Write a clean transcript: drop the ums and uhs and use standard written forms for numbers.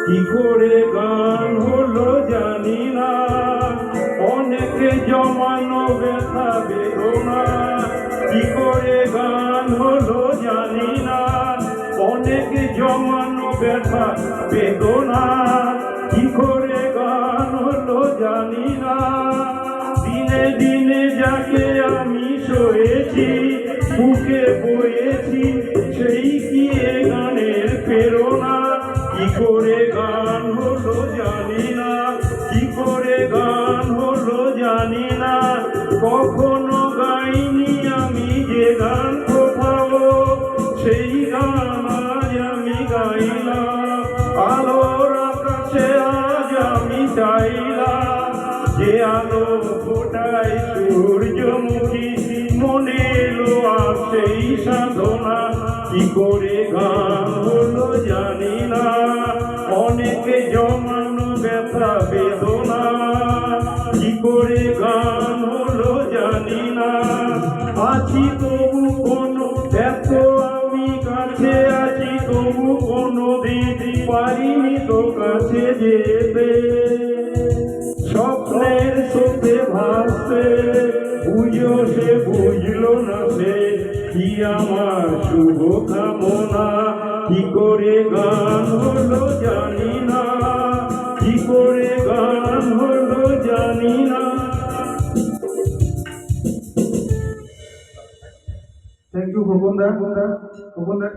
কি করে গান হলো জানি না, অনেকে জমানো ব্যথা বেদনা। কি করে গান হলো জানি না, অনেকে জমানো ব্যথা বেদনা। কি করে গান হলো জানি না, দিনে দিনে যাকে আমি সয়েছি, বুকে বয়েছি, সেই কি এ গানের প্রেরণা। কি করে গান হলো জানি না, কি করে গান হলো জানি না। কখনো গাইনি আমি যে গান কোথাও, সেই গান আজ আমি গাইলাম। আলোর আকাশে আজ আমি চাইলাম, যে আলো ফোটায় সূর্যমুখী, মনে এলো আর সেই সাধনা। কি করে গান হলো জানি না, অনেকে জমানো ব্যথা বেদনা। কি করে গান হলো জানি না, আছি তবু কোনো, এত আমি কাছে আছি তবু কোনো দিন পারিনি তো কাছে যেতে। স্বপ্নের স্রোতে ভাসতে, বুঝো সে বুঝলো না সে, কি আমার শুভ কামনা। কি করে গান হলো জানি না, কি করে গান হলো জানি না। Thank you Khokon the.